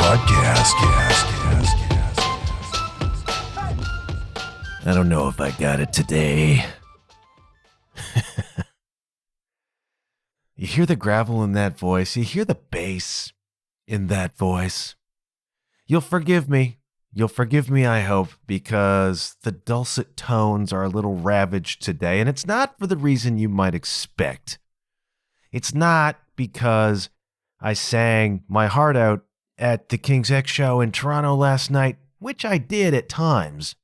podcast. I don't know if I got it today. You hear the gravel in that voice. You hear the bass in that voice. You'll forgive me. You'll forgive me, I hope, because the dulcet tones are a little ravaged today, and it's not for the reason you might expect. It's not because I sang my heart out at the King's X show in Toronto last night, which I did at times.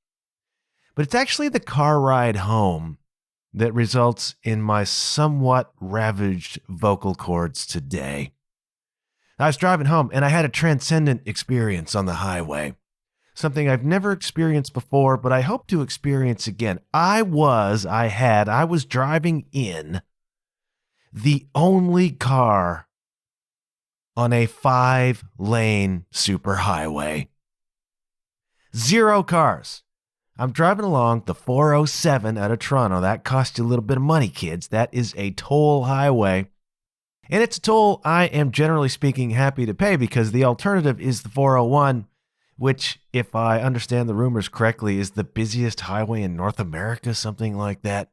But it's actually the car ride home that results in my somewhat ravaged vocal cords today. I was driving home and I had a transcendent experience on the highway. Something I've never experienced before, but I hope to experience again. I was driving in the only car on a 5-lane superhighway. 0 cars. I'm driving along the 407 out of Toronto. That costs you a little bit of money, kids. That is a toll highway. And it's a toll I am generally speaking happy to pay because the alternative is the 401, which, if I understand the rumors correctly, is the busiest highway in North America, something like that.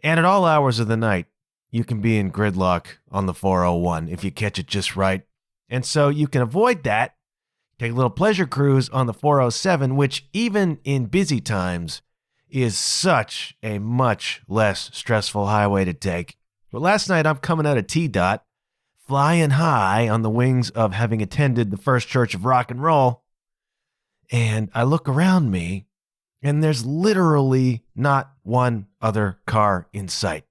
And at all hours of the night, you can be in gridlock on the 401 if you catch it just right. And so you can avoid that. Take a little pleasure cruise on the 407, which even in busy times is such a much less stressful highway to take. But last night I'm coming out of T-Dot, flying high on the wings of having attended the First Church of Rock and Roll. And I look around me and there's literally not one other car in sight.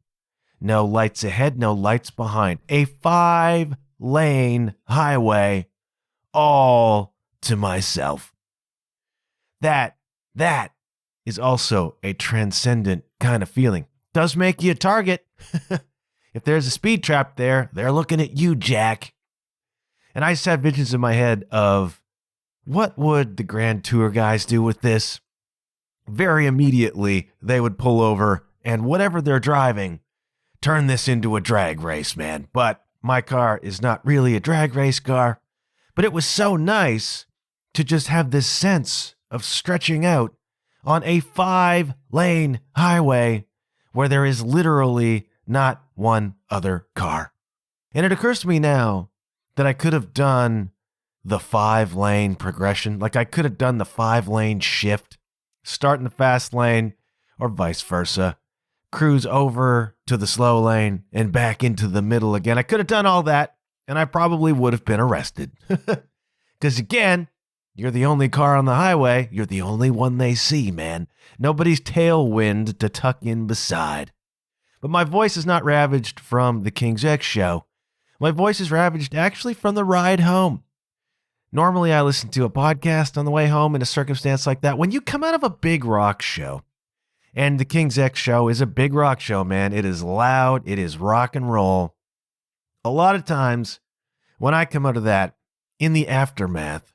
No lights ahead, no lights behind. A 5-lane highway, all to myself. That is also a transcendent kind of feeling. Does make you a target. If there's a speed trap there, they're looking at you, Jack. And I just had visions in my head of what would the Grand Tour guys do with this? Very immediately, they would pull over and whatever they're driving, turn this into a drag race, man. But my car is not really a drag race car. But it was so nice to just have this sense of stretching out on a 5-lane highway where there is literally not one other car. And it occurs to me now that I could have done the 5-lane progression. Like I could have done the 5-lane shift, start in the fast lane or vice versa, cruise over to the slow lane and back into the middle again. I could have done all that and I probably would have been arrested. Because again, you're the only car on the highway. You're the only one they see, man. Nobody's tailwind to tuck in beside. But my voice is not ravaged from the King's X show. My voice is ravaged actually from the ride home. Normally, I listen to a podcast on the way home in a circumstance like that. When you come out of a big rock show, and the King's X show is a big rock show, man. It is loud. It is rock and roll. A lot of times, when I come out of that, in the aftermath,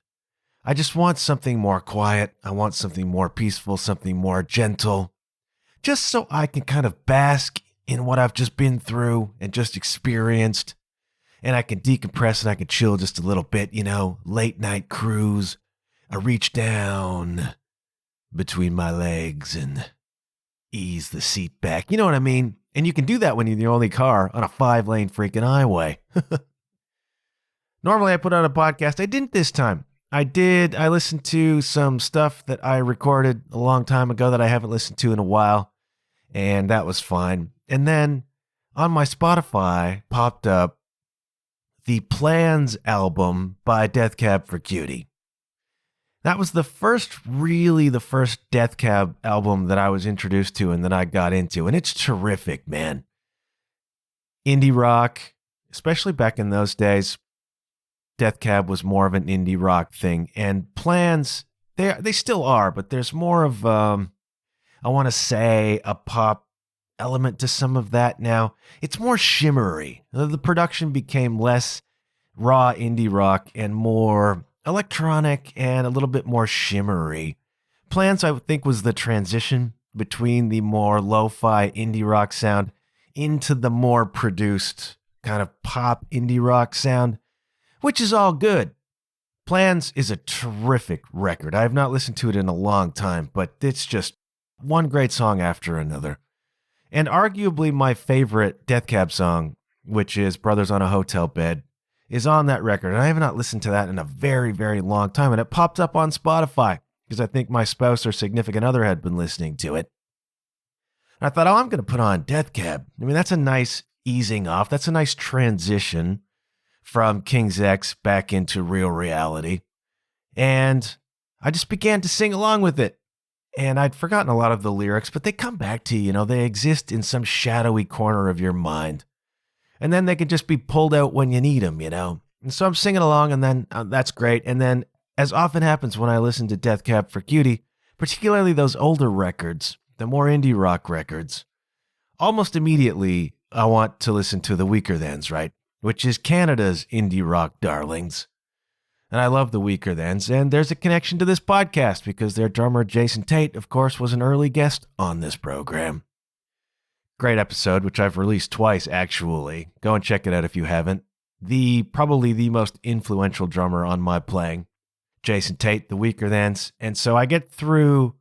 I just want something more quiet. I want something more peaceful, something more gentle, just so I can kind of bask in what I've just been through and just experienced. And I can decompress and I can chill just a little bit, late night cruise. I reach down between my legs and ease the seat back. You know what I mean? And you can do that when you're the only car on a 5-lane freaking highway. Normally I put on a podcast. I didn't this time. I listened to some stuff that I recorded a long time ago that I haven't listened to in a while, and that was fine. And then on my Spotify popped up the Plans album by Death Cab for Cutie. That was the first Death Cab album that I was introduced to and that I got into, and it's terrific, man. Indie rock, especially back in those days. Death Cab was more of an indie rock thing, and Plans, they still are, but there's more of, I want to say, a pop element to some of that now. It's more shimmery. The production became less raw indie rock and more electronic and a little bit more shimmery. Plans, I would think, was the transition between the more lo-fi indie rock sound into the more produced kind of pop indie rock sound, which is all good. Plans is a terrific record. I have not listened to it in a long time, but it's just one great song after another. And arguably my favorite Death Cab song, which is Brothers on a Hotel Bed, is on that record. And I have not listened to that in a very, very long time. And it popped up on Spotify because I think my spouse or significant other had been listening to it. And I thought, oh, I'm going to put on Death Cab. I mean, that's a nice easing off. That's a nice transition from King's X back into real reality. And I just began to sing along with it. And I'd forgotten a lot of the lyrics, but they come back to you, you know, they exist in some shadowy corner of your mind. And then they can just be pulled out when you need them, you know. And so I'm singing along, and then that's great. And then, as often happens when I listen to Death Cab for Cutie, particularly those older records, the more indie rock records, almost immediately I want to listen to the Weaker Thans, right? Which is Canada's indie rock darlings. And I love the Weaker Thans, and there's a connection to this podcast because their drummer Jason Tate, of course, was an early guest on this program. Great episode, which I've released twice, actually. Go and check it out if you haven't. Probably the most influential drummer on my playing, Jason Tate, the Weaker Thans. And so I get through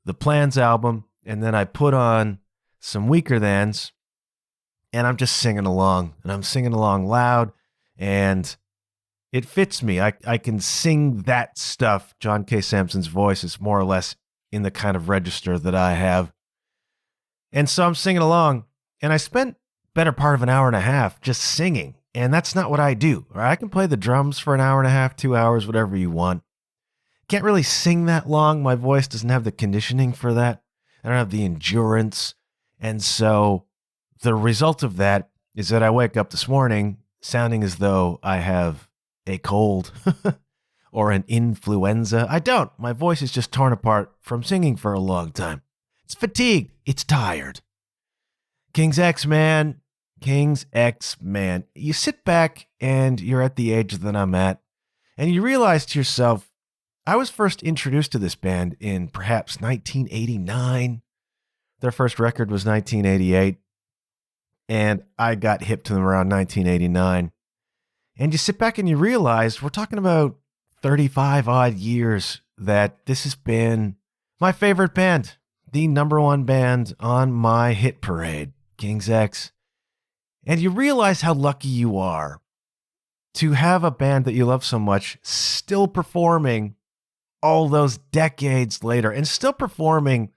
the Plans album, and then I put on some Weaker Thans, and I'm just singing along, and I'm singing along loud, and it fits me. I can sing that stuff. John K. Samson's voice is more or less in the kind of register that I have. And so I'm singing along, and I spent better part of an hour and a half just singing, and that's not what I do. Right? I can play the drums for an hour and a half, 2 hours, whatever you want. Can't really sing that long. My voice doesn't have the conditioning for that. I don't have the endurance. And so the result of that is that I wake up this morning sounding as though I have a cold or an influenza. I don't. My voice is just torn apart from singing for a long time. It's fatigued. It's tired. King's X, man. King's X, man. You sit back and you're at the age that I'm at, and you realize to yourself, I was first introduced to this band in perhaps 1989. Their first record was 1988, and I got hip to them around 1989. And you sit back and you realize we're talking about 35 odd years that this has been my favorite band, the number one band on my hit parade, King's X. And you realize how lucky you are to have a band that you love so much still performing all those decades later and still performing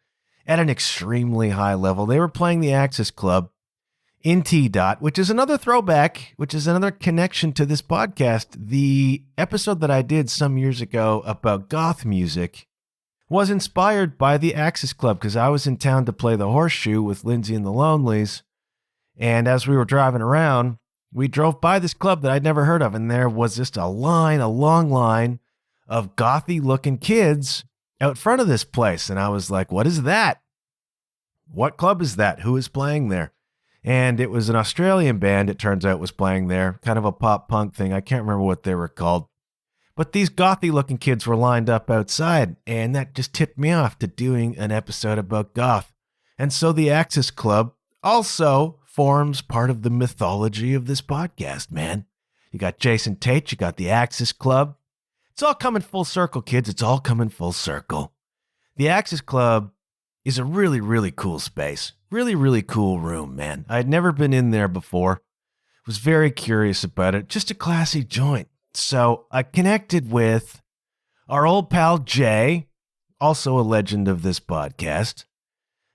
at an extremely high level. They were playing the Axis Club in T-Dot, which is another throwback, which is another connection to this podcast. The episode that I did some years ago about goth music was inspired by the Axis Club because I was in town to play the Horseshoe with Lindsay and the Lonelies. And as we were driving around, we drove by this club that I'd never heard of. And there was just a long line of gothy looking kids out front of this place. And I was like, what is that? What club is that? Who is playing there? And it was an Australian band, it turns out, was playing there. Kind of a pop punk thing. I can't remember what they were called. But these gothy looking kids were lined up outside, and that just tipped me off to doing an episode about goth. And so the Axis Club also forms part of the mythology of this podcast, man. You got Jason Tate, you got the Axis Club. It's all coming full circle, kids. It's all coming full circle. The Axis Club is a really, really cool space. Really, really cool room, man. I had never been in there before. Was very curious about it. Just a classy joint. So I connected with our old pal Jay, also a legend of this podcast.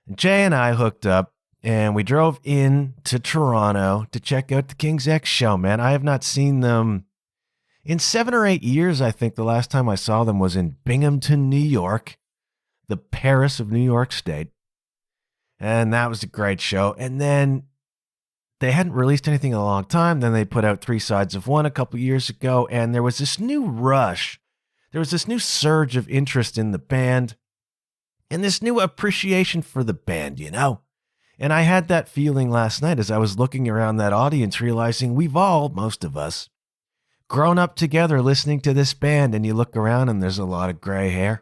And Jay and I hooked up, and we drove in to Toronto to check out the King's X show, man. I have not seen them in 7 or 8 years. I think the last time I saw them was in Binghamton, New York, the Paris of New York State. And that was a great show. And then they hadn't released anything in a long time. Then they put out 3 Sides of One a couple years ago. And there was this new rush. There was this new surge of interest in the band and this new appreciation for the band, you know? And I had that feeling last night as I was looking around that audience, realizing we've all, most of us, grown up together listening to this band. And you look around and there's a lot of gray hair.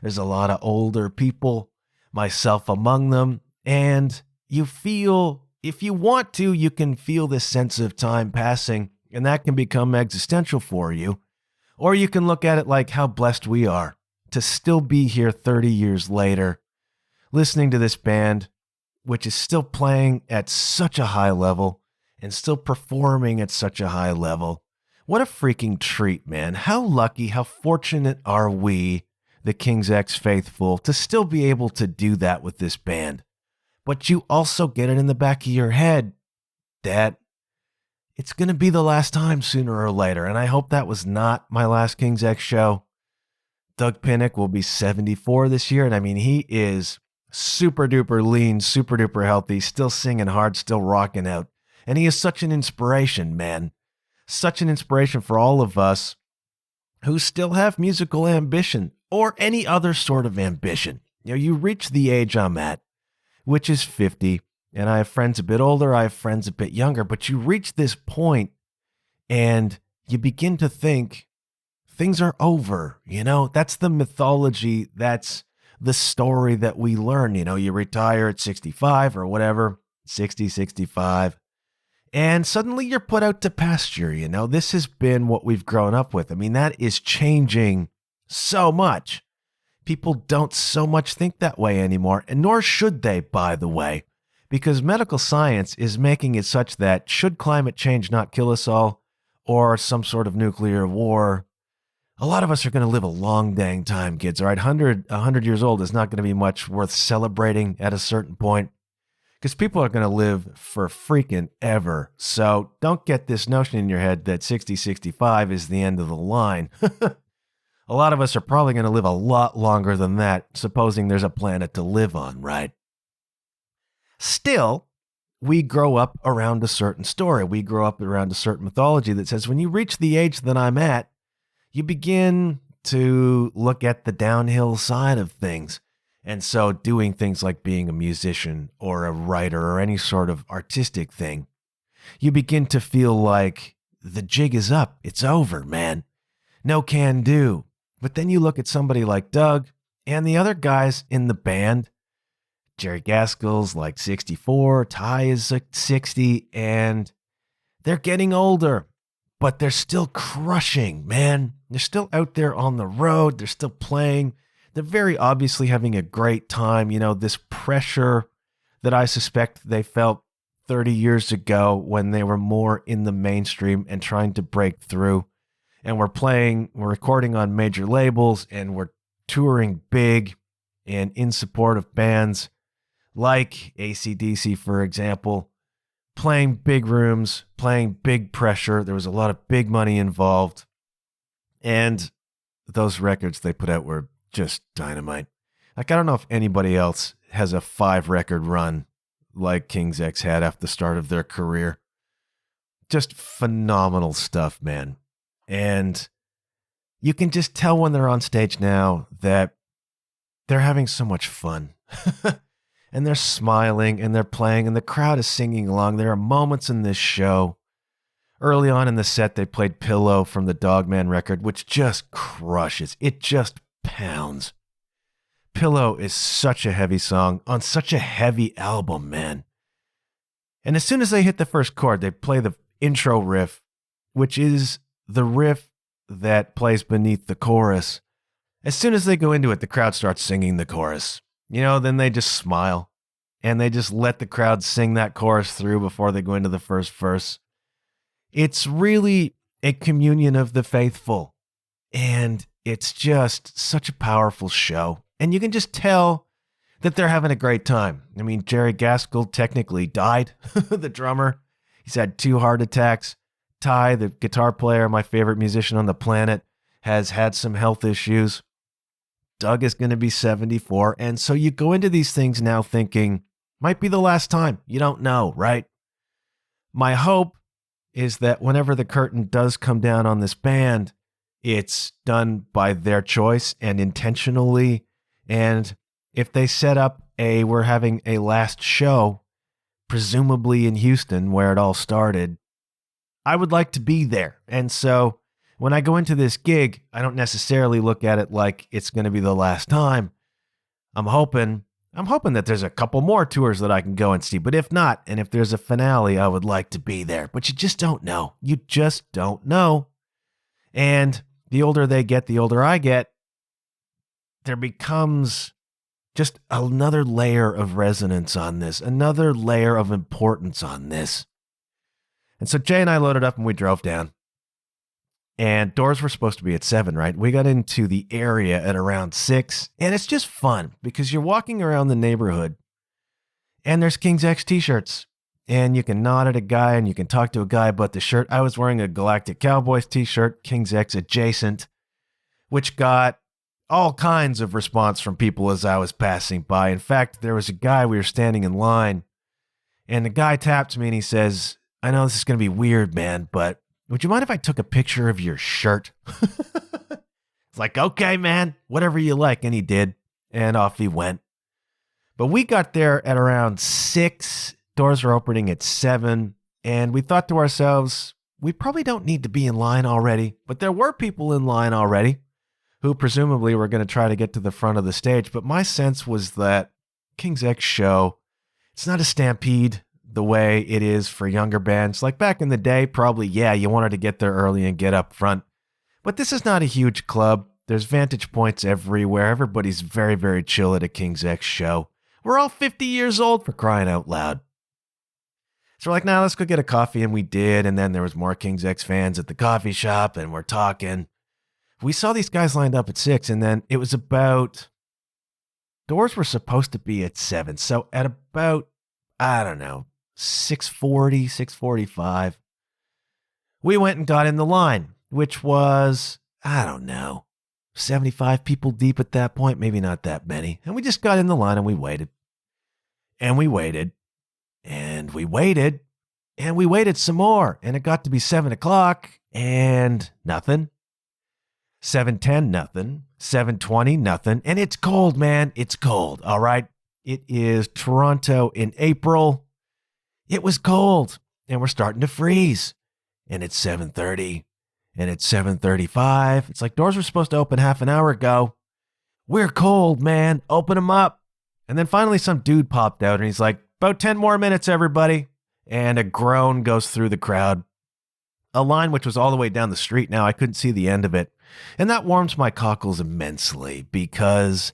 There's a lot of older people, myself among them, and you feel, if you want to, you can feel this sense of time passing, and that can become existential for you Or you can look at it like how blessed we are to still be here 30 years later, listening to this band, which is still playing at such a high level and still performing at such a high level. What a freaking treat, man. How lucky, how fortunate are we, the King's X faithful, to still be able to do that with this band. But you also get it in the back of your head that it's going to be the last time sooner or later. And I hope that was not my last King's X show. Doug Pinnick will be 74 this year. And I mean, he is super duper lean, super duper healthy, still singing hard, still rocking out. And he is such an inspiration, man. Such an inspiration for all of us who still have musical ambition or any other sort of ambition. You know, you reach the age I'm at, which is 50, and I have friends a bit older, I have friends a bit younger, but you reach this point and you begin to think things are over, you know? That's the mythology, that's the story that we learn, you know? You retire at 65 or whatever, 60, 65, and suddenly you're put out to pasture, you know? This has been what we've grown up with. I mean, that is changing so much. People don't so much think that way anymore, and nor should they, by the way, because medical science is making it such that should climate change not kill us all, or some sort of nuclear war, a lot of us are going to live a long dang time, kids, all right? 100 years old is not going to be much worth celebrating at a certain point, because people are going to live for freaking ever. So don't get this notion in your head that 60, 65 is the end of the line. A lot of us are probably going to live a lot longer than that, supposing there's a planet to live on, right? Still, we grow up around a certain story. We grow up around a certain mythology that says when you reach the age that I'm at, you begin to look at the downhill side of things. And so doing things like being a musician or a writer or any sort of artistic thing, you begin to feel like the jig is up. It's over, man. No can do. But then you look at somebody like Doug and the other guys in the band. Jerry Gaskell's like 64, Ty is like 60, and they're getting older, but they're still crushing, man. They're still out there on the road. They're still playing. They're very obviously having a great time. You know, this pressure that I suspect they felt 30 years ago when they were more in the mainstream and trying to break through. And we're recording on major labels, and we're touring big and in support of bands like AC/DC, for example, playing big rooms, playing big pressure. There was a lot of big money involved. And those records they put out were just dynamite. Like, I don't know if anybody else has a 5-record run like King's X had after the start of their career. Just phenomenal stuff, man. And you can just tell when they're on stage now that they're having so much fun. And they're smiling and they're playing and the crowd is singing along. There are moments in this show. Early on in the set, they played Pillow from the Dogman record, which just crushes. It just pounds. Pillow is such a heavy song on such a heavy album, man. And as soon as they hit the first chord, they play the intro riff, which is the riff that plays beneath the chorus. As soon as they go into it, the crowd starts singing the chorus. You know, then they just smile and they just let the crowd sing that chorus through before they go into the first verse. It's really a communion of the faithful, and it's just such a powerful show. And you can just tell that they're having a great time. I mean, Jerry Gaskell technically died, the drummer. He's had 2 heart attacks. Ty, the guitar player, my favorite musician on the planet, has had some health issues. Doug is going to be 74. And so you go into these things now thinking, might be the last time. You don't know, right? My hope is that whenever the curtain does come down on this band, it's done by their choice and intentionally. And if they set up we're having a last show, presumably in Houston, where it all started, I would like to be there. And so when I go into this gig, I don't necessarily look at it like it's going to be the last time. I'm hoping that there's a couple more tours that I can go and see. But if not, and if there's a finale, I would like to be there. But you just don't know. You just don't know. And the older they get, the older I get, there becomes just another layer of resonance on this, another layer of importance on this. And so Jay and I loaded up and we drove down. And doors were supposed to be at 7, right? We got into the area at around 6. And it's just fun because you're walking around the neighborhood and there's King's X t-shirts. And you can nod at a guy and you can talk to a guy about the shirt. I was wearing a Galactic Cowboys t-shirt, King's X adjacent, which got all kinds of response from people as I was passing by. In fact, there was a guy, we were standing in line, and the guy tapped me and he says, I know this is going to be weird, man, but would you mind if I took a picture of your shirt? It's like, okay, man, whatever you like. And he did, and off he went. But we got there at around 6. Doors were opening at 7, and we thought to ourselves, we probably don't need to be in line already. But there were people in line already who presumably were going to try to get to the front of the stage. But my sense was that King's X show, it's not a stampede the way it is for younger bands. Like back in the day, probably, yeah, you wanted to get there early and get up front. But this is not a huge club. There's vantage points everywhere. Everybody's very, very chill at a King's X show. We're all 50 years old, for crying out loud. So we're like, nah, let's go get a coffee. And we did. And then there was more King's X fans at the coffee shop and we're talking. We saw these guys lined up at 6, and then it was about, doors were supposed to be at 7. So at about, I don't know, 6:40, 6:45, we went and got in the line, which was, I don't know, 75 people deep at that point, maybe not that many. And we just got in the line and we waited. And we waited. And we waited. And we waited some more. And it got to be 7 o'clock and nothing. 7:10, nothing. 7:20, nothing. And it's cold, man. It's cold, all right? It is Toronto in April. It was cold, and we're starting to freeze. And it's 7:30, and it's 7:35. It's like doors were supposed to open half an hour ago. We're cold, man. Open them up. And then finally some dude popped out, and he's like, about 10 more minutes, everybody. And a groan goes through the crowd. A line which was all the way down the street now. I couldn't see the end of it. And that warms my cockles immensely because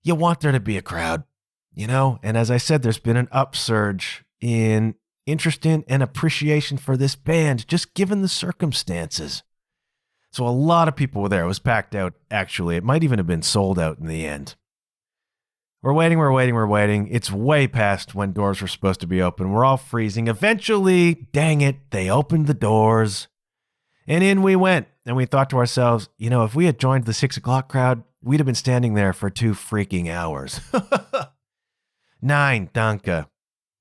you want there to be a crowd, you know? And as I said, there's been an upsurge in interest in and appreciation for this band, just given the circumstances. So a lot of people were there. It was packed out, actually. It might even have been sold out in the end. We're waiting. It's way past when doors were supposed to be open. We're all freezing. Eventually, dang it, they opened the doors. And in we went. And we thought to ourselves, you know, if we had joined the 6 o'clock crowd, we'd have been standing there for 2 freaking hours. 9, danke.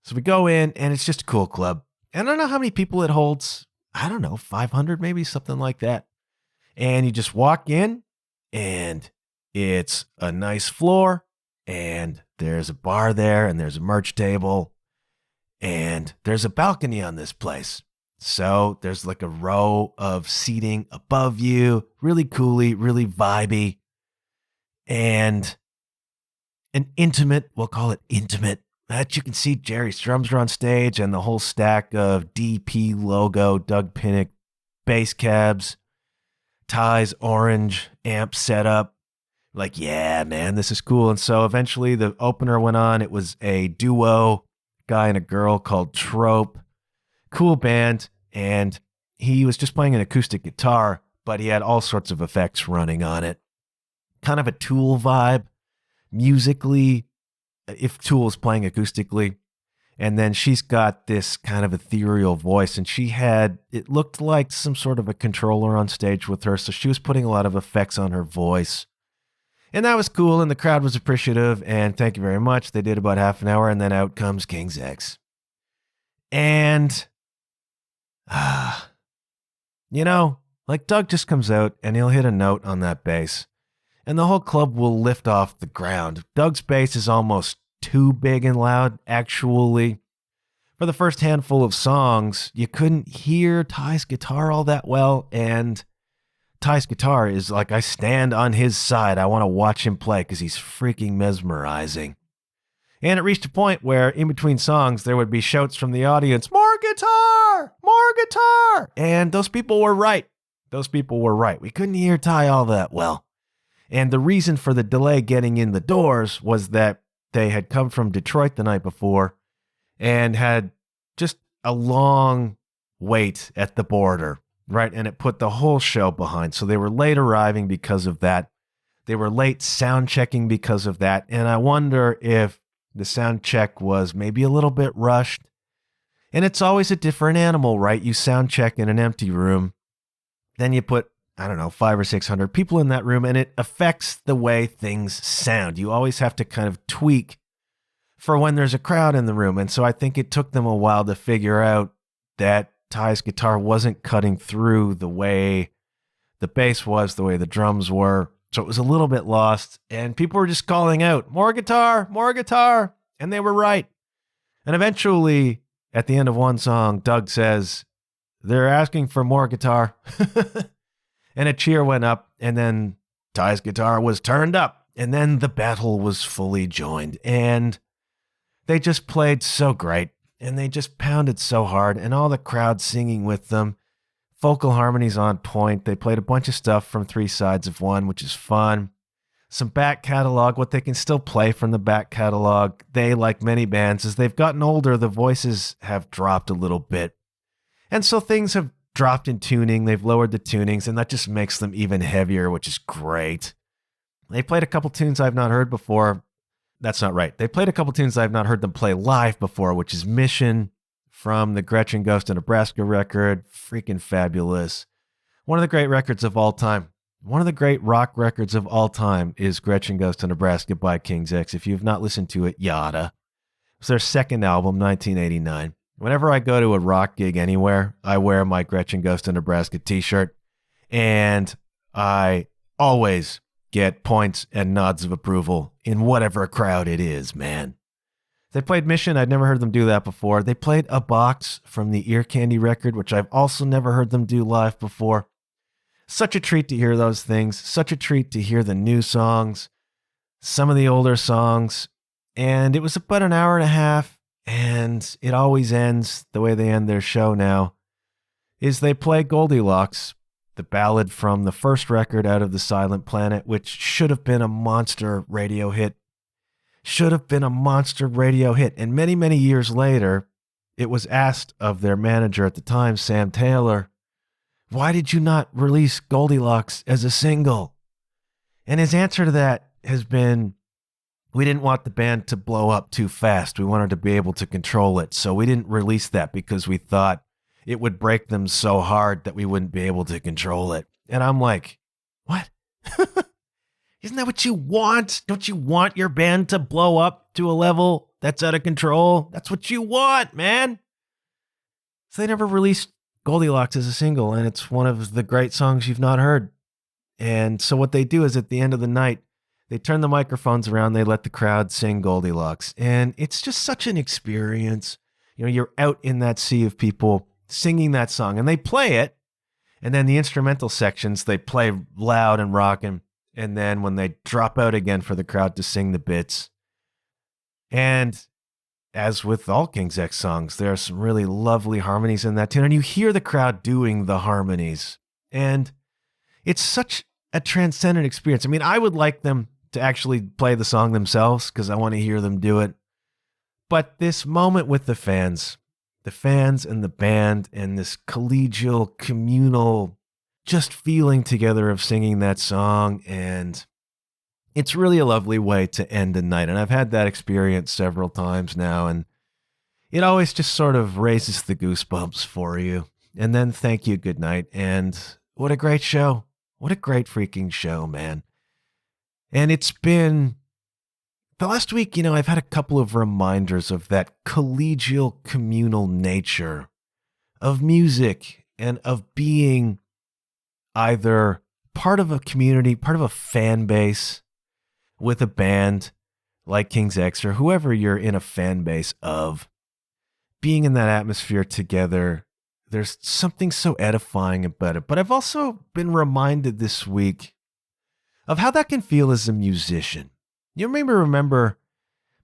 So we go in, and it's just a cool club. And I don't know how many people it holds. I don't know, 500 maybe, something like that. And you just walk in, and it's a nice floor, and there's a bar there, and there's a merch table, and there's a balcony on this place. So there's like a row of seating above you, really coolly, really vibey, and an intimate, we'll call it intimate, that you can see Jerry's drums are on stage and the whole stack of DP logo, Doug Pinnick, bass cabs, Ty's orange amp setup. Like, yeah, man, this is cool. And so eventually the opener went on. It was a duo, guy and a girl called Trope. Cool band, and he was just playing an acoustic guitar, but he had all sorts of effects running on it. Kind of a Tool vibe, musically, if Tool is playing acoustically. And then she's got this kind of ethereal voice, and she had, it looked like some sort of a controller on stage with her, so she was putting a lot of effects on her voice. And that was cool, and the crowd was appreciative, and thank you very much. They did about half an hour, and then out comes King's X. And you know, like Doug just comes out and he'll hit a note on that bass and the whole club will lift off the ground. Doug's bass is almost too big and loud, actually. For the first handful of songs, you couldn't hear Ty's guitar all that well, and Ty's guitar is like, I stand on his side. I want to watch him play because he's freaking mesmerizing. And it reached a point where in between songs, there would be shouts from the audience, more guitar, more guitar. And those people were right. Those people were right. We couldn't hear Ty all that well. And the reason for the delay getting in the doors was that they had come from Detroit the night before and had just a long wait at the border, right? And it put the whole show behind. So they were late arriving because of that. They were late sound checking because of that. And I wonder if the sound check was maybe a little bit rushed. And it's always a different animal, right? You sound check in an empty room. Then you put, I don't know, 500 or 600 people in that room, and it affects the way things sound. You always have to kind of tweak for when there's a crowd in the room. And so I think it took them a while to figure out that Ty's guitar wasn't cutting through the way the bass was, the way the drums were. So it was a little bit lost, and people were just calling out, more guitar, more guitar. And they were right. And eventually, at the end of one song, Doug says, they're asking for more guitar. And a cheer went up, and then Ty's guitar was turned up, and then the battle was fully joined. And they just played so great, and they just pounded so hard, and all the crowd singing with them. Vocal harmonies on point. They played a bunch of stuff from Three Sides of One, which is fun. Some back catalog, what they can still play from the back catalog. They, like many bands, as they've gotten older, the voices have dropped a little bit. And so things have dropped in tuning. They've lowered the tunings, and that just makes them even heavier, which is great. They played a couple tunes I've not heard before. That's not right. They played a couple tunes I've not heard them play live before, which is Mission from the Gretchen Goes to Nebraska record. Freaking fabulous. One of the great records of all time. One of the great rock records of all time is Gretchen Goes to Nebraska by King's X. If you've not listened to it, yada. It's their second album, 1989. Whenever I go to a rock gig anywhere, I wear my Gretchen Goes to Nebraska t-shirt, and I always get points and nods of approval in whatever crowd it is, man. They played Mission. I'd never heard them do that before. They played A Box from the Ear Candy record, which I've also never heard them do live before. Such a treat to hear those things. Such a treat to hear the new songs, some of the older songs. And it was about an hour and a half, and it always ends the way they end their show now, is they play Goldilocks, the ballad from the first record Out of the Silent Planet, which should have been a monster radio hit. Should have been a monster radio hit. And many, many years later, it was asked of their manager at the time, Sam Taylor, why did you not release Goldilocks as a single? And his answer to that has been, we didn't want the band to blow up too fast. We wanted to be able to control it. So we didn't release that because we thought it would break them so hard that we wouldn't be able to control it. And I'm like, what? Isn't that what you want? Don't you want your band to blow up to a level that's out of control? That's what you want, man. So they never released Goldilocks as a single, and it's one of the great songs you've not heard. And so what they do is at the end of the night, they turn the microphones around, they let the crowd sing Goldilocks. And it's just such an experience. You know, you're out in that sea of people singing that song, and they play it. And then the instrumental sections, they play loud and rocking. And then when they drop out again for the crowd to sing the bits. And as with all King's X songs, there are some really lovely harmonies in that tune. And you hear the crowd doing the harmonies. And it's such a transcendent experience. I mean, I would like them to actually play the song themselves because I want to hear them do it. But this moment with the fans and the band and this collegial, communal, just feeling together of singing that song, and it's really a lovely way to end a night. And I've had that experience several times now, and it always just sort of raises the goosebumps for you. And then thank you, good night. And what a great show. What a great freaking show, man. And it's been the last week, you know, I've had a couple of reminders of that collegial, communal nature of music and of being either part of a community, part of a fan base with a band like King's X or whoever you're in a fan base of. Being in that atmosphere together, there's something so edifying about it. But I've also been reminded this week of how that can feel as a musician. You remember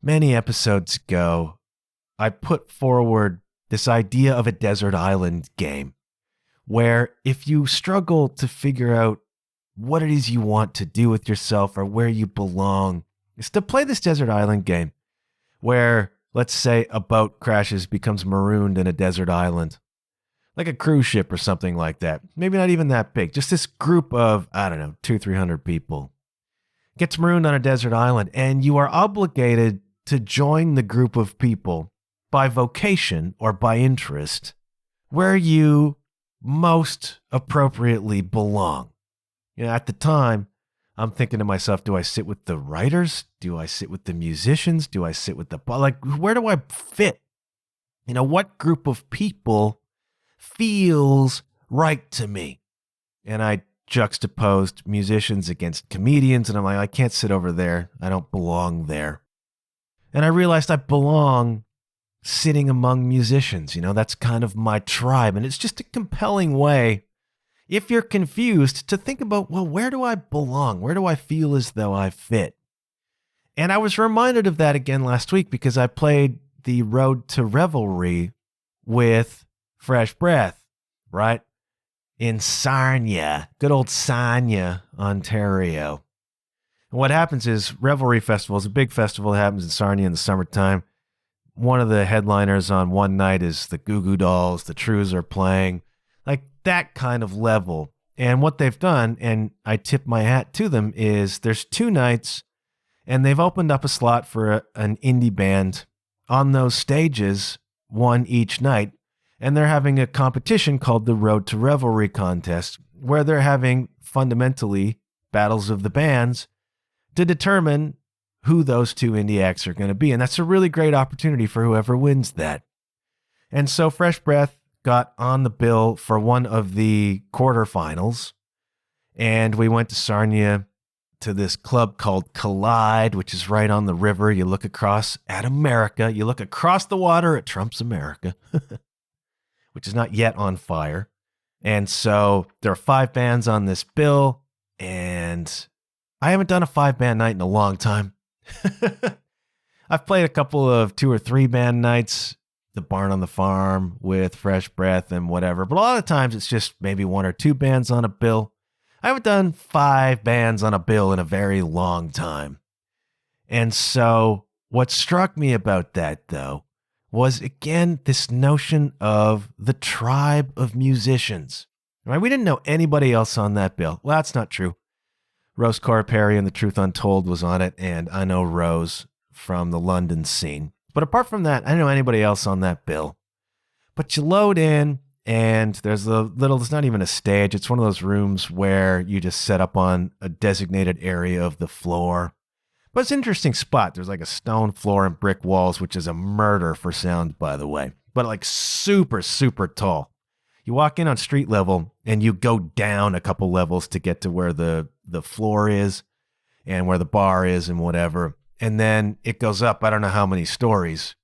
many episodes ago, I put forward this idea of a desert island game where if you struggle to figure out what it is you want to do with yourself or where you belong, is to play this desert island game where, let's say, a boat crashes, becomes marooned in a desert island, like a cruise ship or something like that. Maybe not even that big. Just this group of, 200-300 people gets marooned on a desert island, and you are obligated to join the group of people by vocation or by interest where you most appropriately belong. At the time, I'm thinking to myself, do I sit with the writers? Do I sit with the musicians? Do I sit with where do I fit? What group of people feels right to me? And I juxtaposed musicians against comedians, and I'm like, I can't sit over there. I don't belong there. And I realized I belong sitting among musicians. That's kind of my tribe. And it's just a compelling way, if you're confused, to think about, well, where do I belong? Where do I feel as though I fit? And I was reminded of that again last week because I played the Road to Revelry with Fresh Breath, right? In Sarnia, good old Sarnia, Ontario. And what happens is Revelry Festival is a big festival that happens in Sarnia in the summertime. One of the headliners on one night is the Goo Goo Dolls, the Trews are playing, like that kind of level. And what they've done, and I tip my hat to them, is there's 2 nights, and they've opened up a slot for an indie band on those stages, one each night. And they're having a competition called the Road to Revelry contest, where they're having fundamentally battles of the bands to determine who those 2 indie acts are going to be. And that's a really great opportunity for whoever wins that. And so Fresh Breath got on the bill for one of the quarterfinals. And we went to Sarnia to this club called Collide, which is right on the river. You look across at America. You look across the water at Trump's America. Which is not yet on fire. And so there are 5 bands on this bill, and I haven't done a 5-band night in a long time. I've played a couple of 2 or 3 band nights, the Barn on the Farm with Fresh Breath and whatever, but a lot of times it's just maybe 1 or 2 bands on a bill. I haven't done 5 bands on a bill in a very long time. And so what struck me about that, though, was, again, this notion of the tribe of musicians. Right? We didn't know anybody else on that bill. Well, that's not true. Rose Coraperi and The Truth Untold was on it, and I know Rose from the London scene. But apart from that, I didn't know anybody else on that bill. But you load in, and there's it's not even a stage. It's one of those rooms where you just set up on a designated area of the floor. But it's an interesting spot. There's like a stone floor and brick walls, which is a murder for sound, by the way. But like super, super tall. You walk in on street level and you go down a couple levels to get to where the floor is and where the bar is and whatever. And then it goes up, I don't know how many stories.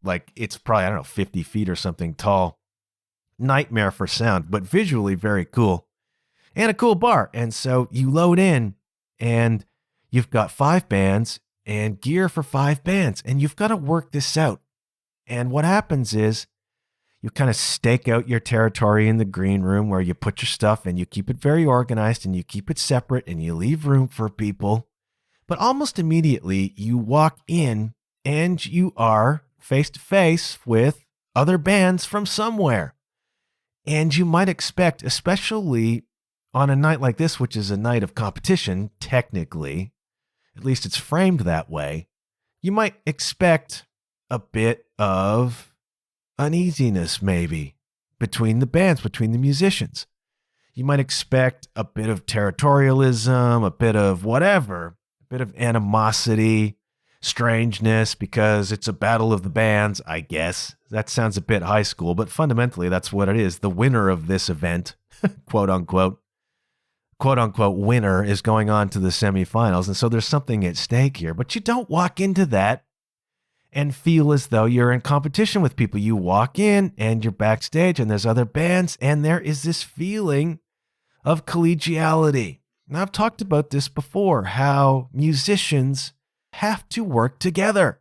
Like it's probably, 50 feet or something tall. Nightmare for sound, but visually very cool. And a cool bar. And so you load in and you've got 5 bands and gear for 5 bands, and you've got to work this out. And what happens is you kind of stake out your territory in the green room where you put your stuff and you keep it very organized and you keep it separate and you leave room for people. But almost immediately you walk in and you are face to face with other bands from somewhere. And you might expect, especially on a night like this, which is a night of competition, technically, at least it's framed that way, you might expect a bit of uneasiness maybe between the bands, between the musicians. You might expect a bit of territorialism, a bit of whatever, a bit of animosity, strangeness, because it's a battle of the bands, I guess. That sounds a bit high school, but fundamentally that's what it is. The winner of this event, quote unquote winner, is going on to the semifinals. And so there's something at stake here, but you don't walk into that and feel as though you're in competition with people. You walk in and you're backstage and there's other bands and there is this feeling of collegiality. Now, I've talked about this before, how musicians have to work together.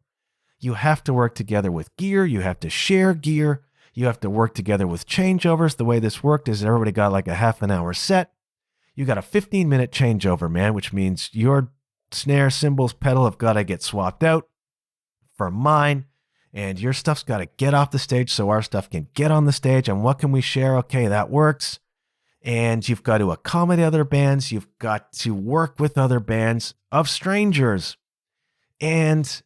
You have to work together with gear. You have to share gear. You have to work together with changeovers. The way this worked is everybody got like a half an hour set. You got a 15-minute changeover, man, which means your snare, cymbals, pedal have got to get swapped out for mine. And your stuff's got to get off the stage so our stuff can get on the stage. And what can we share? Okay, that works. And you've got to accommodate other bands. You've got to work with other bands of strangers. And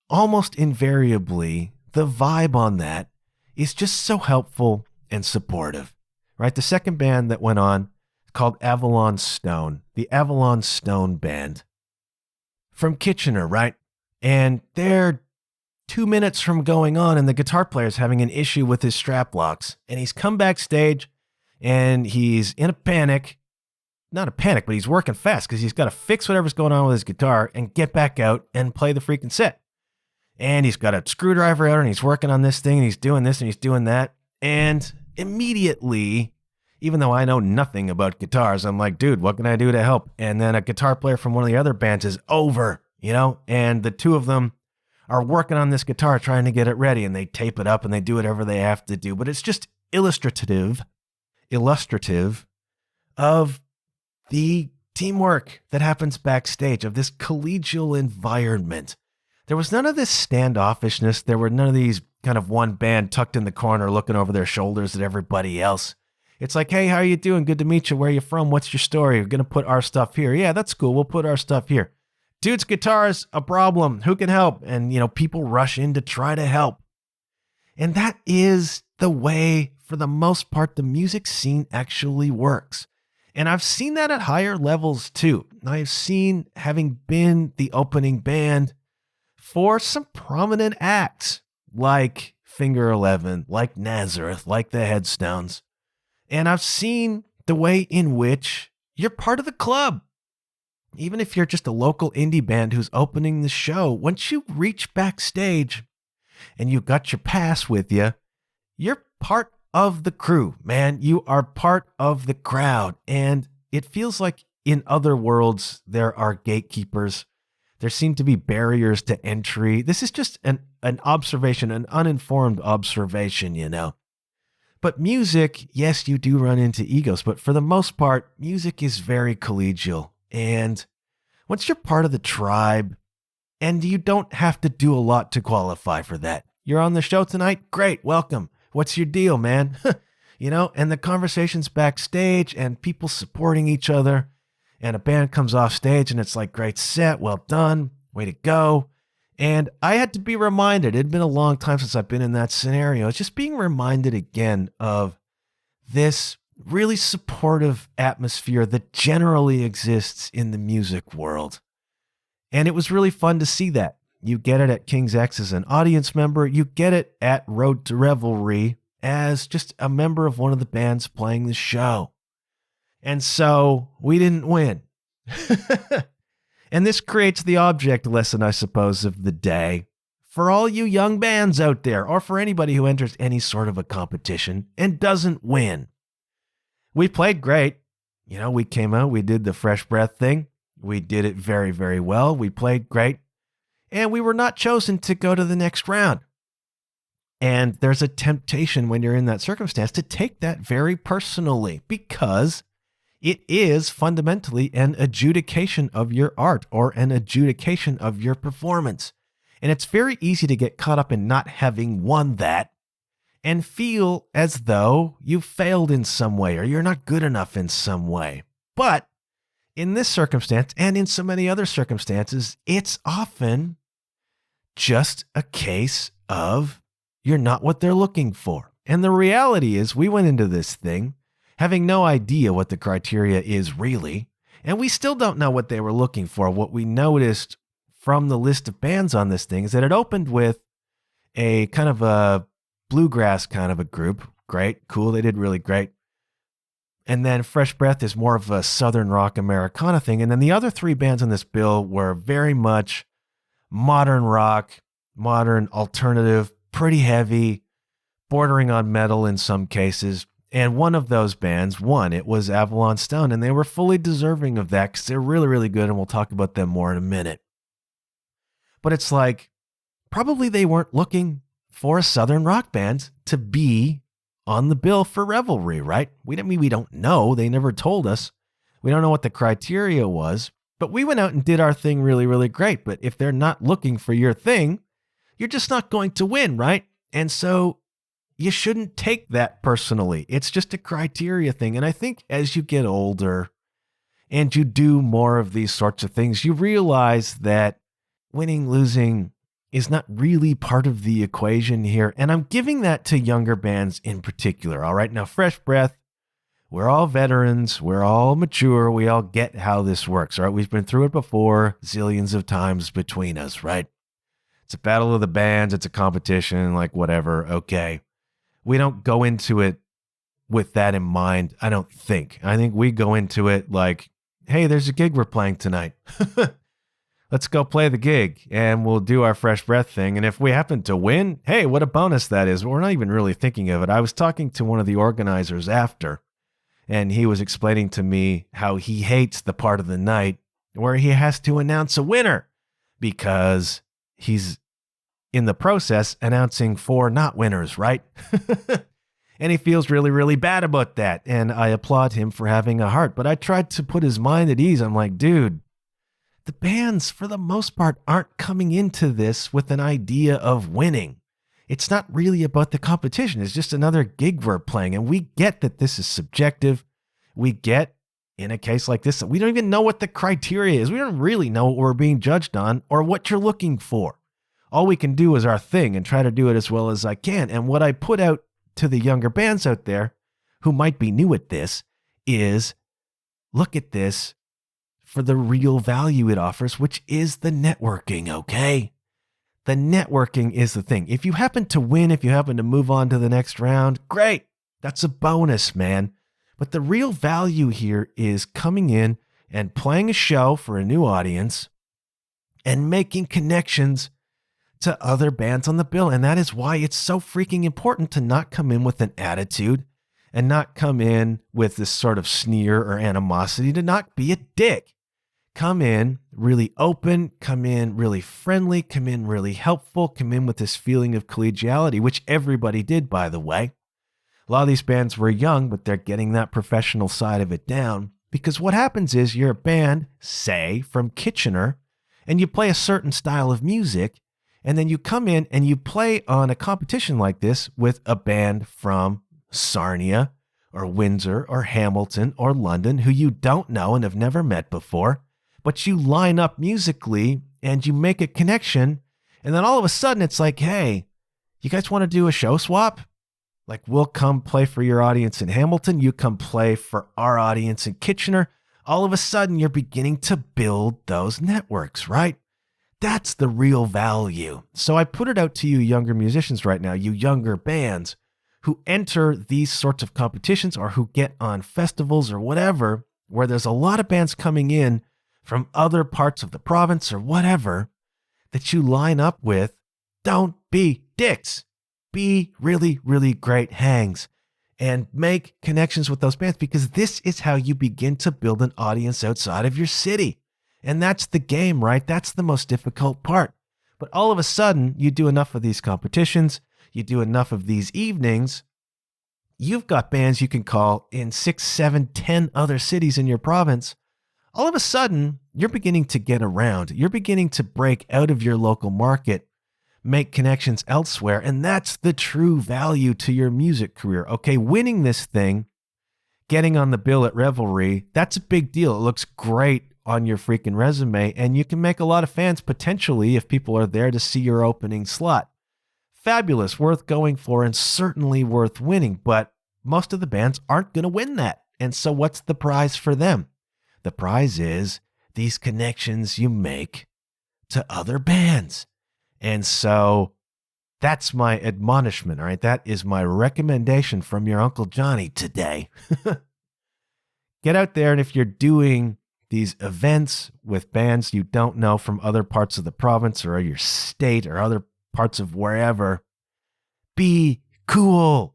almost invariably, the vibe on that is just so helpful and supportive, right? The second band that went on is called Avalon Stone, the Avalon Stone Band from Kitchener, right? And they're 2 minutes from going on, and the guitar player's having an issue with his strap locks. And he's come backstage, and he's in a panic. Not a panic, but he's working fast because he's got to fix whatever's going on with his guitar and get back out and play the freaking set. And he's got a screwdriver out, and he's working on this thing, and he's doing this, and he's doing that. And immediately, even though I know nothing about guitars, I'm like, dude, what can I do to help? And then a guitar player from one of the other bands is over, and the two of them are working on this guitar, trying to get it ready, and they tape it up and they do whatever they have to do. But it's just illustrative of the teamwork that happens backstage, of this collegial environment. There was none of this standoffishness. There were none of these kind of one band tucked in the corner looking over their shoulders at everybody else. It's like, hey, how are you doing? Good to meet you. Where are you from? What's your story? We're going to put our stuff here. Yeah, that's cool. We'll put our stuff here. Dude's guitar is a problem. Who can help? And, people rush in to try to help. And that is the way, for the most part, the music scene actually works. And I've seen that at higher levels too. I've seen, having been the opening band for some prominent acts like Finger 11, like Nazareth, like the Headstones. And I've seen the way in which you're part of the club. Even if you're just a local indie band who's opening the show, once you reach backstage and you've got your pass with you, you're part of the crew, man. You are part of the crowd. And it feels like in other worlds, there are gatekeepers. There seem to be barriers to entry. This is just an observation, an uninformed observation, But music, yes, you do run into egos, but for the most part, music is very collegial. And once you're part of the tribe, and you don't have to do a lot to qualify for that. You're on the show tonight? Great, welcome. What's your deal, man? And the conversations backstage and people supporting each other. And a band comes off stage and it's like, great set, well done, way to go. And I had to be reminded, it had been a long time since I've been in that scenario. It's just being reminded again of this really supportive atmosphere that generally exists in the music world. And it was really fun to see that. You get it at King's X as an audience member. You get it at Road to Revelry as just a member of one of the bands playing the show. And so we didn't win. And this creates the object lesson, I suppose, of the day. For all you young bands out there, or for anybody who enters any sort of a competition and doesn't win. We played great. We came out, we did the fresh breath thing. We did it very, very well. We played great. And we were not chosen to go to the next round. And there's a temptation when you're in that circumstance to take that very personally, because it is fundamentally an adjudication of your art or an adjudication of your performance. And it's very easy to get caught up in not having won that and feel as though you failed in some way or you're not good enough in some way. But in this circumstance and in so many other circumstances, it's often just a case of you're not what they're looking for. And the reality is we went into this thing having no idea what the criteria is really, and we still don't know what they were looking for. What we noticed from the list of bands on this thing is that it opened with a kind of a bluegrass kind of a group. Great, cool, they did really great. And then Fresh Breath is more of a Southern rock Americana thing. And then the other three bands on this bill were very much modern rock, modern alternative, pretty heavy, bordering on metal in some cases. And one of those bands won. It was Avalon Stone, and they were fully deserving of that because they're really, really good, and we'll talk about them more in a minute. But it's like, probably they weren't looking for a Southern rock band to be on the bill for Revelry, right? We don't know. They never told us. We don't know what the criteria was, but we went out and did our thing really, really great. But if they're not looking for your thing, you're just not going to win, right? And so you shouldn't take that personally. It's just a criteria thing. And I think as you get older and you do more of these sorts of things, you realize that winning, losing is not really part of the equation here. And I'm giving that to younger bands in particular. All right. Now, Fresh Breath, we're all veterans. We're all mature. We all get how this works. All right. We've been through it before, zillions of times between us, right? It's a battle of the bands. It's a competition, like whatever. Okay. We don't go into it with that in mind, I don't think. I think we go into it like, hey, there's a gig we're playing tonight. Let's go play the gig and we'll do our Fresh Breath thing. And if we happen to win, hey, what a bonus that is. We're not even really thinking of it. I was talking to one of the organizers after, and he was explaining to me how he hates the part of the night where he has to announce a winner because he's in the process announcing 4 not winners, right? And he feels really, really bad about that. And I applaud him for having a heart. But I tried to put his mind at ease. I'm like, dude, the bands, for the most part, aren't coming into this with an idea of winning. It's not really about the competition. It's just another gig we're playing. And we get that this is subjective. We get, in a case like this, that we don't even know what the criteria is. We don't really know what we're being judged on or what you're looking for. All we can do is our thing and try to do it as well as I can. And what I put out to the younger bands out there who might be new at this is look at this for the real value it offers, which is the networking, okay? The networking is the thing. If you happen to win, if you happen to move on to the next round, great. That's a bonus, man. But the real value here is coming in and playing a show for a new audience and making connections to other bands on the bill. And that is why it's so freaking important to not come in with an attitude and not come in with this sort of sneer or animosity, to not be a dick. Come in really open, come in really friendly, come in really helpful, come in with this feeling of collegiality, which everybody did, by the way. A lot of these bands were young, but they're getting that professional side of it down, because what happens is you're a band, say, from Kitchener, and you play a certain style of music, and then you come in and you play on a competition like this with a band from Sarnia or Windsor or Hamilton or London who you don't know and have never met before. But you line up musically and you make a connection. And then all of a sudden it's like, hey, you guys want to do a show swap? Like, we'll come play for your audience in Hamilton. You come play for our audience in Kitchener. All of a sudden you're beginning to build those networks, right? That's the real value. So I put it out to you younger musicians right now, you younger bands who enter these sorts of competitions or who get on festivals or whatever, where there's a lot of bands coming in from other parts of the province or whatever, that you line up with. Don't be dicks. Be really, really great hangs and make connections with those bands, because this is how you begin to build an audience outside of your city. And that's the game, right? That's the most difficult part. But all of a sudden, you do enough of these competitions, you do enough of these evenings, you've got bands you can call in 6, 7, 10 other cities in your province. All of a sudden, you're beginning to get around. You're beginning to break out of your local market, make connections elsewhere, and that's the true value to your music career. Okay, winning this thing, getting on the bill at Revelry, that's a big deal. It looks great on your freaking resume, and you can make a lot of fans potentially if people are there to see your opening slot. Fabulous, worth going for, and certainly worth winning, but most of the bands aren't going to win that. And so what's the prize for them? The prize is these connections you make to other bands. And so that's my admonishment, all right? That is my recommendation from your Uncle Johnny today. Get out there, and if you're doing these events with bands you don't know from other parts of the province or your state or other parts of wherever, be cool.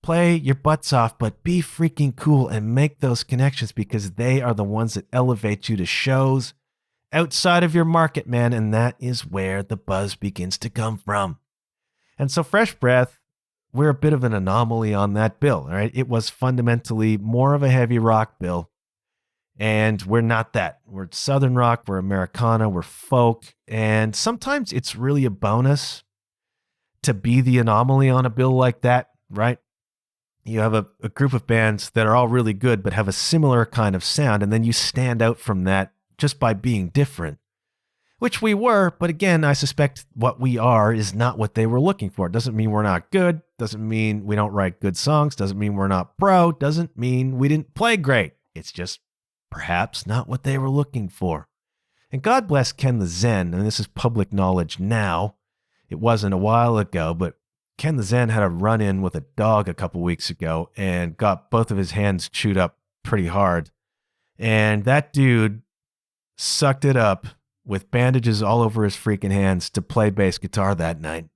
Play your butts off, but be freaking cool and make those connections, because they are the ones that elevate you to shows outside of your market, man. And that is where the buzz begins to come from. And so Fresh Breath, we're a bit of an anomaly on that bill, all right? It was fundamentally more of a heavy rock bill, and we're not that. We're Southern rock, we're Americana, we're folk, and sometimes it's really a bonus to be the anomaly on a bill like that, right? You have a group of bands that are all really good but have a similar kind of sound, and then you stand out from that just by being different. Which we were, but again, I suspect what we are is not what they were looking for. It doesn't mean we're not good, doesn't mean we don't write good songs, doesn't mean we're not pro, doesn't mean we didn't play great. It's just perhaps not what they were looking for. And God bless Ken the Zen, and this is public knowledge now. It wasn't a while ago, but Ken the Zen had a run-in with a dog a couple weeks ago and got both of his hands chewed up pretty hard. And that dude sucked it up with bandages all over his freaking hands to play bass guitar that night.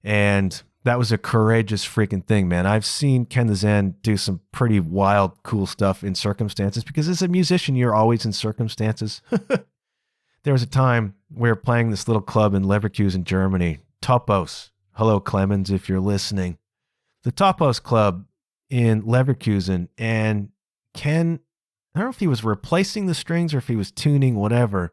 And that was a courageous freaking thing, man. I've seen Ken the Zen do some pretty wild, cool stuff in circumstances, because as a musician, you're always in circumstances. There was a time we were playing this little club in Leverkusen, Germany, Topos. Hello, Clemens, if you're listening. The Topos Club in Leverkusen, and Ken, I don't know if he was replacing the strings or if he was tuning, whatever.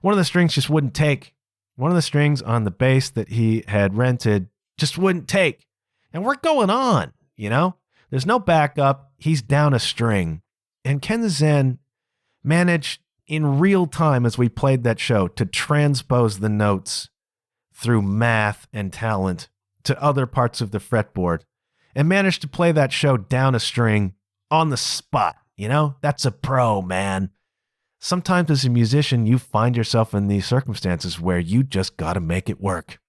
One of the strings just wouldn't take. One of the strings on the bass that he had rented just wouldn't take. And we're going on, you know? There's no backup. He's down a string. And Ken the Zen managed in real time as we played that show to transpose the notes through math and talent to other parts of the fretboard and managed to play that show down a string on the spot. You know, that's a pro, man. Sometimes as a musician, you find yourself in these circumstances where you just got to make it work.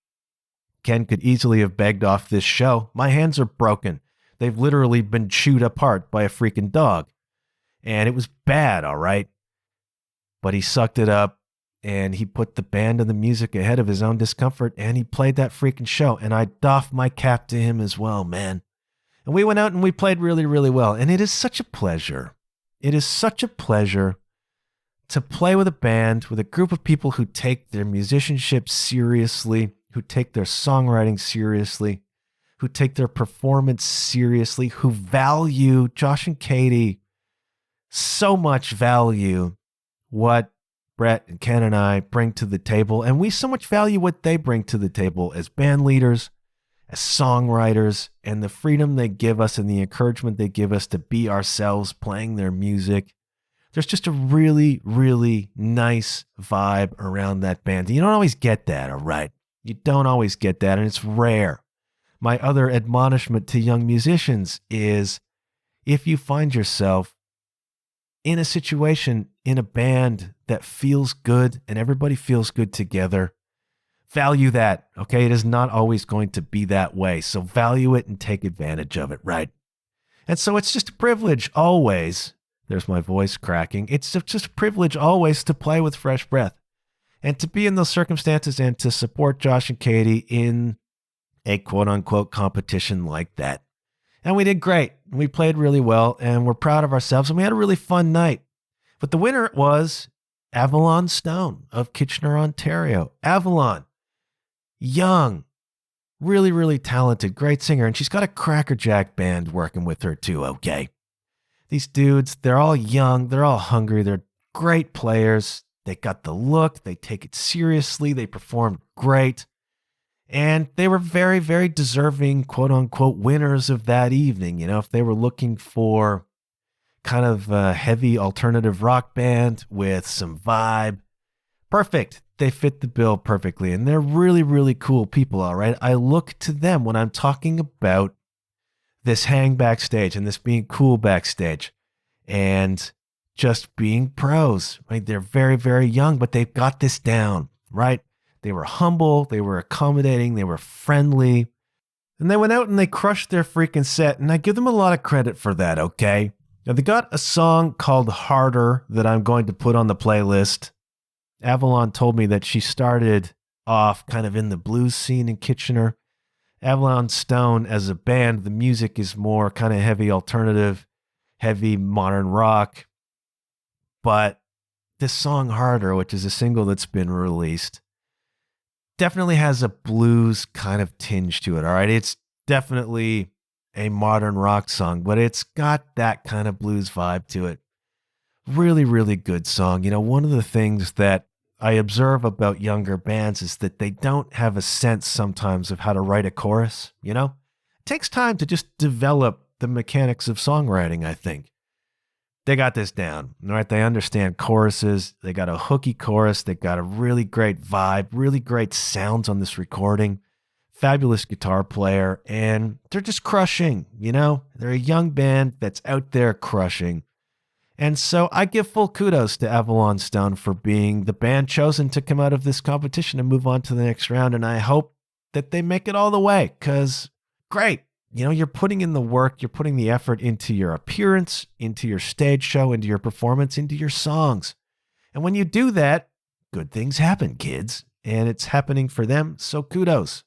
Ken could easily have begged off this show. My hands are broken. They've literally been chewed apart by a freaking dog. And it was bad, all right? But he sucked it up, and he put the band and the music ahead of his own discomfort, and he played that freaking show. And I doff my cap to him as well, man. And we went out and we played really, really well. And it is such a pleasure. It is such a pleasure to play with a band, with a group of people who take their musicianship seriously, who take their songwriting seriously, who take their performance seriously, who value, Josh and Katie, so much value what Brett and Ken and I bring to the table. And we so much value what they bring to the table as band leaders, as songwriters, and the freedom they give us and the encouragement they give us to be ourselves playing their music. There's just a really, really nice vibe around that band. You don't always get that, all right? You don't always get that, and it's rare. My other admonishment to young musicians is, if you find yourself in a situation, in a band that feels good and everybody feels good together, value that, okay? It is not always going to be that way, so value it and take advantage of it, right? And so it's just a privilege always. There's my voice cracking. It's just a privilege always to play with Fresh Breath and to be in those circumstances and to support Josh and Katie in a quote-unquote competition like that. And we did great. We played really well, and we're proud of ourselves, and we had a really fun night. But the winner was Avalon Stone of Kitchener, Ontario. Avalon, young, really, really talented, great singer, and she's got a crackerjack band working with her too, okay? These dudes, they're all young, they're all hungry, they're great players, they got the look, they take it seriously, they performed great, and they were very, very deserving, quote-unquote, winners of that evening. You know, if they were looking for kind of a heavy alternative rock band with some vibe, perfect. They fit the bill perfectly, and they're really, really cool people, all right? I look to them when I'm talking about this hang backstage and this being cool backstage and just being pros, right? They're very, very young, but they've got this down, right? They were humble, they were accommodating, they were friendly, and they went out and they crushed their freaking set, and I give them a lot of credit for that, okay? Now, they got a song called Harder that I'm going to put on the playlist. Avalon told me that she started off kind of in the blues scene in Kitchener. Avalon Stone, as a band, the music is more kind of heavy alternative, heavy modern rock. But this song Harder, which is a single that's been released, definitely has a blues kind of tinge to it, all right? It's definitely a modern rock song, but it's got that kind of blues vibe to it. Really, really good song. One of the things that I observe about younger bands is that they don't have a sense sometimes of how to write a chorus, It takes time to just develop the mechanics of songwriting, I think. They got this down, right? They understand choruses. They got a hooky chorus. They got a really great vibe, really great sounds on this recording. Fabulous guitar player, and they're just crushing, They're a young band that's out there crushing. And so I give full kudos to Avalon Stone for being the band chosen to come out of this competition and move on to the next round. And I hope that they make it all the way, because great. You're putting in the work, you're putting the effort into your appearance, into your stage show, into your performance, into your songs. And when you do that, good things happen, kids. And it's happening for them, so kudos.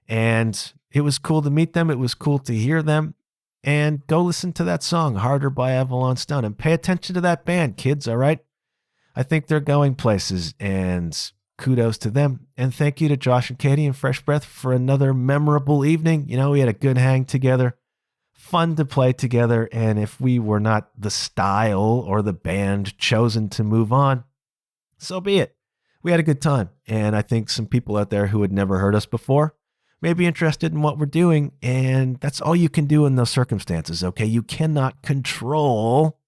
And it was cool to meet them. It was cool to hear them. And go listen to that song, Harder by Avalon Stone, and pay attention to that band, kids, all right? I think they're going places, and kudos to them. And thank you to Josh and Katie and Fresh Breath for another memorable evening. We had a good hang together, fun to play together. And if we were not the style or the band chosen to move on, so be it. We had a good time. And I think some people out there who had never heard us before may be interested in what we're doing. And that's all you can do in those circumstances, okay? You cannot control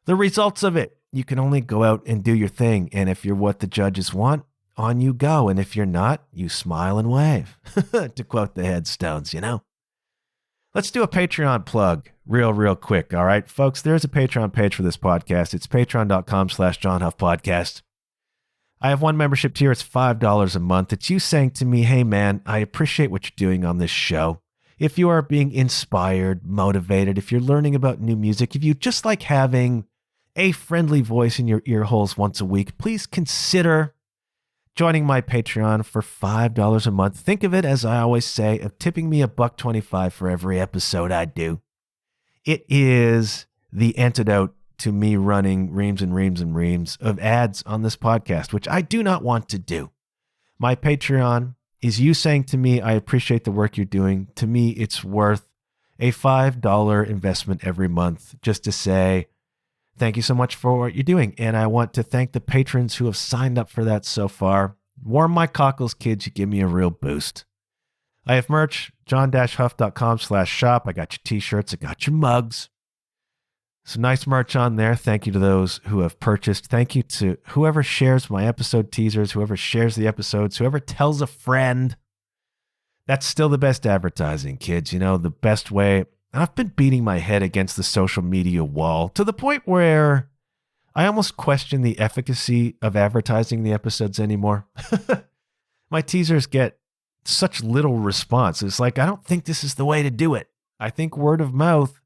the results of it. You can only go out and do your thing. And if you're what the judges want, on you go. And if you're not, you smile and wave, to quote the Headstones, Let's do a Patreon plug real quick, all right? Folks, there's a Patreon page for this podcast. It's patreon.com/JohnHuffPodcast. I have one membership tier. It's $5 a month. It's you saying to me, hey, man, I appreciate what you're doing on this show. If you are being inspired, motivated, if you're learning about new music, if you just like having a friendly voice in your ear holes once a week, please consider joining my Patreon for $5 a month. Think of it, as I always say, of tipping me $1.25 for every episode I do. It is the antidote to me running reams and reams and reams of ads on this podcast, which I do not want to do. My Patreon is you saying to me, I appreciate the work you're doing. To me, it's worth a $5 investment every month just to say, thank you so much for what you're doing. And I want to thank the patrons who have signed up for that so far. Warm my cockles, kids. You give me a real boost. I have merch, john-huff.com/shop. I got your t-shirts. I got your mugs. Some nice merch on there. Thank you to those who have purchased. Thank you to whoever shares my episode teasers, whoever shares the episodes, whoever tells a friend. That's still the best advertising, kids. The best way. I've been beating my head against the social media wall to the point where I almost question the efficacy of advertising the episodes anymore. My teasers get such little response. It's like, I don't think this is the way to do it. I think word of mouth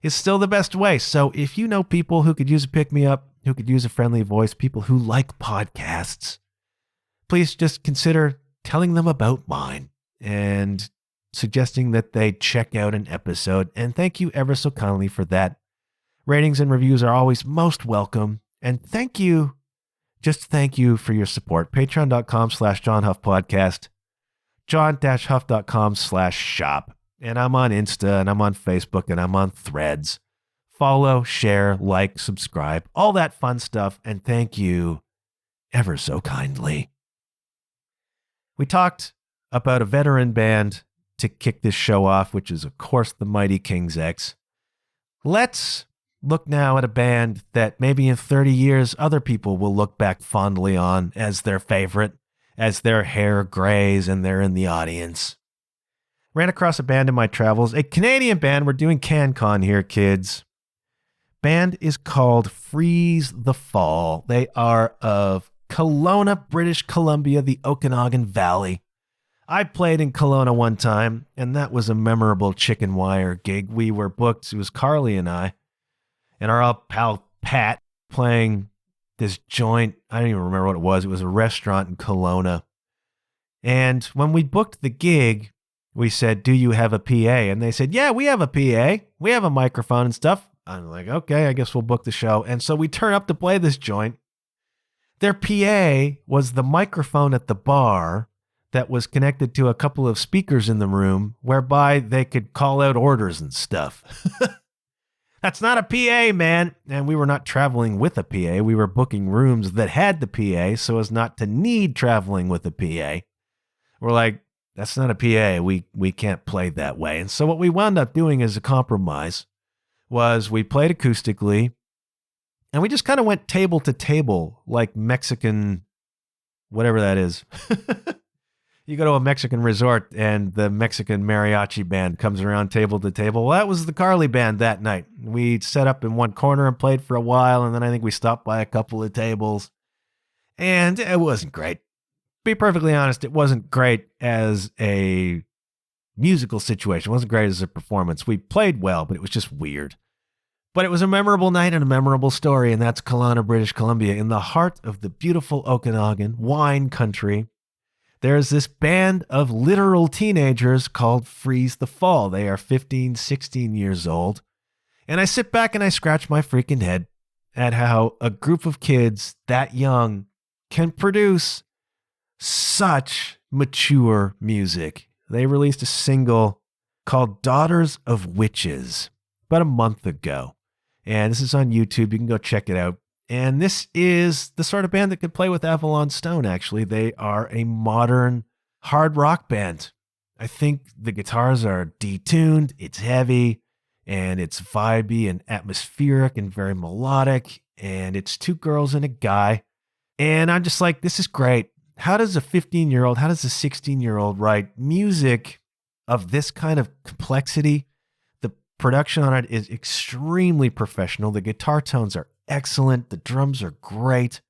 is still the best way. So if you know people who could use a pick-me-up, who could use a friendly voice, people who like podcasts, please just consider telling them about mine and suggesting that they check out an episode. And thank you ever so kindly for that. Ratings and reviews are always most welcome. And thank you, just thank you for your support. Patreon.com/JohnHuffPodcast, john-huff.com/shop. And I'm on Insta, and I'm on Facebook, and I'm on Threads. Follow, share, like, subscribe, all that fun stuff. And thank you ever so kindly. We talked about a veteran band to kick this show off, which is, of course, the mighty King's X. Let's look now at a band that maybe in 30 years, other people will look back fondly on as their favorite, as their hair grays and they're in the audience. Ran across a band in my travels, a Canadian band. We're doing CanCon here, kids. Band is called Freeze the Fall. They are of Kelowna, British Columbia, the Okanagan Valley. I played in Kelowna one time, and that was a memorable chicken wire gig. We were booked, it was Carly and I, and our pal Pat playing this joint. I don't even remember what it was. It was a restaurant in Kelowna. And when we booked the gig, we said, do you have a PA? And they said, yeah, we have a PA. We have a microphone and stuff. I'm like, okay, I guess we'll book the show. And so we turn up to play this joint. Their PA was the microphone at the bar that was connected to a couple of speakers in the room whereby they could call out orders and stuff. That's not a PA, man. And we were not traveling with a PA. We were booking rooms that had the PA so as not to need traveling with a PA. We're like, that's not a PA. We can't play that way. And so what we wound up doing as a compromise was we played acoustically and we just kind of went table to table like Mexican, whatever that is. You go to a Mexican resort and the Mexican mariachi band comes around table to table. Well, that was the Carly band that night. We set up in one corner and played for a while, and then I think we stopped by a couple of tables. And it wasn't great. Be perfectly honest, it wasn't great as a musical situation. It wasn't great as a performance. We played well, but it was just weird. But it was a memorable night and a memorable story, and that's Kelowna, British Columbia, in the heart of the beautiful Okanagan wine country. There's this band of literal teenagers called Freeze the Fall. They are 15, 16 years old. And I sit back and I scratch my freaking head at how a group of kids that young can produce such mature music. They released a single called Daughters of Witches about a month ago. And this is on YouTube. You can go check it out. And this is the sort of band that could play with Avalon Stone, actually. They are a modern hard rock band. I think the guitars are detuned, it's heavy, and it's vibey and atmospheric and very melodic. And it's two girls and a guy. And I'm just like, this is great. How does a 15-year-old, how does a 16-year-old write music of this kind of complexity? The production on it is extremely professional. The guitar tones are excellent. The drums are great.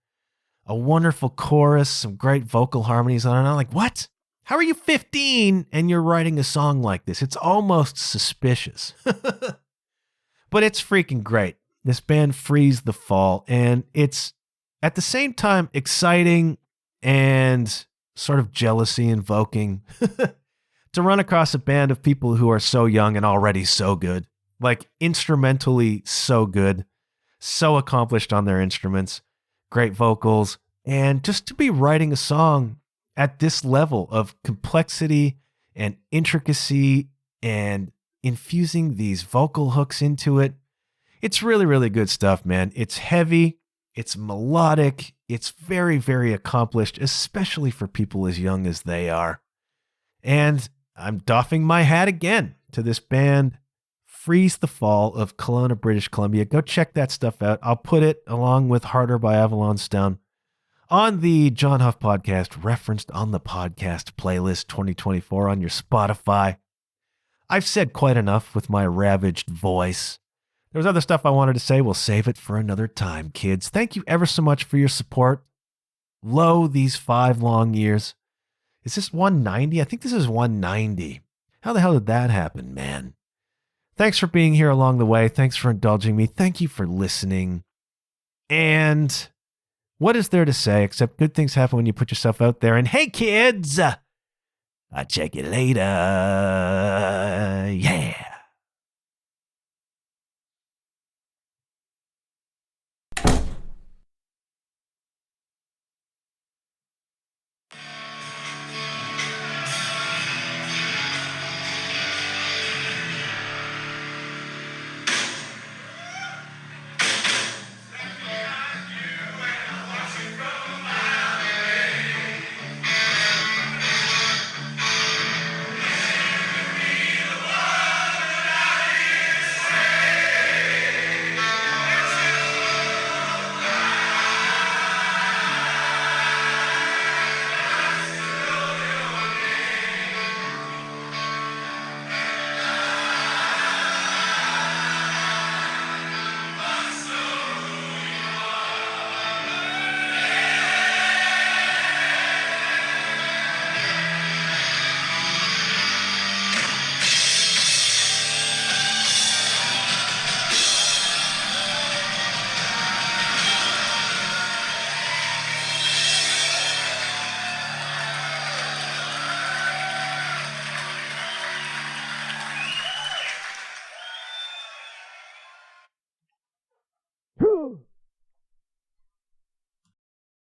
A wonderful chorus, some great vocal harmonies on it. I'm like, what? How are you 15 and you're writing a song like this? It's almost suspicious. But it's freaking great. This band Freeze the Fall. And it's at the same time exciting and sort of jealousy invoking to run across a band of people who are so young and already so good. Like instrumentally so good. So accomplished on their instruments, great vocals, and just to be writing a song at this level of complexity and intricacy and infusing these vocal hooks into it. It's really, really good stuff, man. It's heavy, it's melodic, it's very, very accomplished, especially for people as young as they are. And I'm doffing my hat again to this band, Freeze the Fall of Kelowna, British Columbia. Go check that stuff out. I'll put it along with Harder by Avalon Stone on the John Huff podcast, referenced on the podcast playlist 2024 on your Spotify. I've said quite enough with my ravaged voice. There was other stuff I wanted to say. We'll save it for another time, kids. Thank you ever so much for your support. Lo, these 5 long years. Is this 190? I think this is 190. How the hell did that happen, man? Thanks for being here along the way. Thanks for indulging me. Thank you for listening. And what is there to say except good things happen when you put yourself out there? And hey, kids, I'll check you later. Yeah.